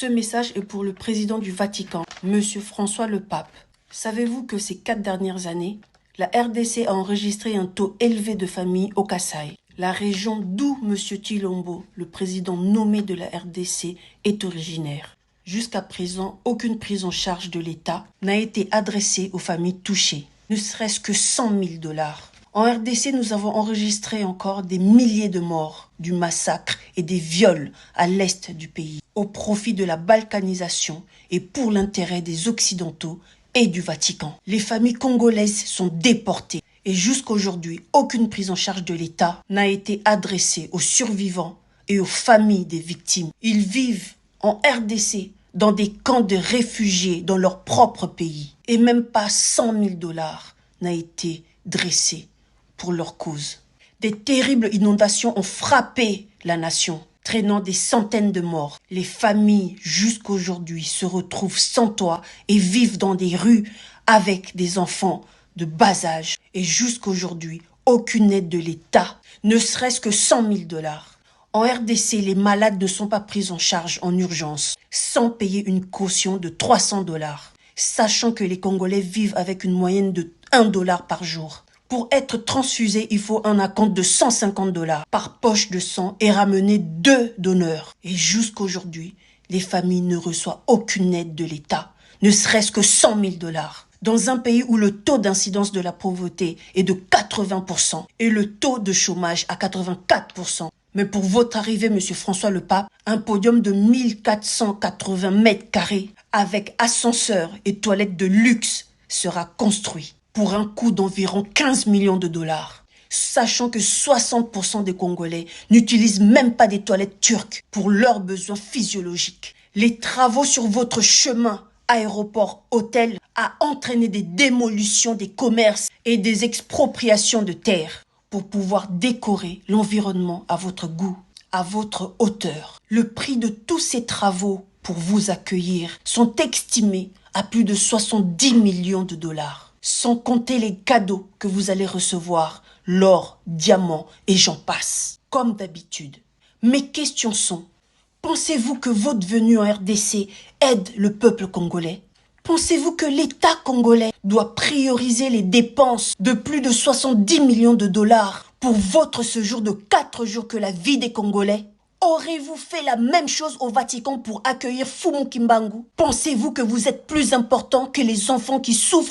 Ce message est pour le président du Vatican, Monsieur François le Pape. Savez-vous que ces 4 dernières années, la RDC a enregistré un taux élevé de familles au Kasaï, la région d'où Monsieur Tshilombo, le président nommé de la RDC, est originaire. Jusqu'à présent, aucune prise en charge de l'État n'a été adressée aux familles touchées, ne serait-ce que 100 000 $. En RDC, nous avons enregistré encore des milliers de morts, du massacre et des viols à l'est du pays, au profit de la balkanisation et pour l'intérêt des Occidentaux et du Vatican. Les familles congolaises sont déportées et jusqu'à aujourd'hui, aucune prise en charge de l'État n'a été adressée aux survivants et aux familles des victimes. Ils vivent en RDC dans des camps de réfugiés dans leur propre pays et même pas 100 000 $ n'a été dressé pour leur cause. Des terribles inondations ont frappé la nation, traînant des centaines de morts. Les familles, jusqu'aujourd'hui, se retrouvent sans toit et vivent dans des rues avec des enfants de bas âge. Et jusqu'aujourd'hui, aucune aide de l'État, ne serait-ce que 100 000 $. En RDC, les malades ne sont pas pris en charge en urgence, sans payer une caution de 300 $, sachant que les Congolais vivent avec une moyenne de 1 $ par jour. Pour être transfusé, il faut un acompte de 150 $ par poche de sang et ramener 2 donneurs. Et jusqu'aujourd'hui, les familles ne reçoivent aucune aide de l'État, ne serait-ce que 100 000 $. Dans un pays où le taux d'incidence de la pauvreté est de 80% et le taux de chômage à 84%. Mais pour votre arrivée, Monsieur François le Pape, un podium de 1480 mètres carrés avec ascenseur et toilettes de luxe sera construit pour un coût d'environ 15 millions de $, sachant que 60% des Congolais n'utilisent même pas des toilettes turques pour leurs besoins physiologiques. Les travaux sur votre chemin, aéroport, hôtel, a entraîné des démolitions des commerces et des expropriations de terres pour pouvoir décorer l'environnement à votre goût, à votre hauteur. Le prix de tous ces travaux pour vous accueillir sont estimés à plus de 70 millions de $. Sans compter les cadeaux que vous allez recevoir, l'or, diamants et j'en passe. Comme d'habitude. Mes questions sont, pensez-vous que votre venue en RDC aide le peuple congolais? Pensez-vous que l'État congolais doit prioriser les dépenses de plus de 70 millions de $ pour votre séjour de 4 jours que la vie des Congolais? Aurez-vous fait la même chose au Vatican pour accueillir Fumu Kimbangu? Pensez-vous que vous êtes plus important que les enfants qui souffrent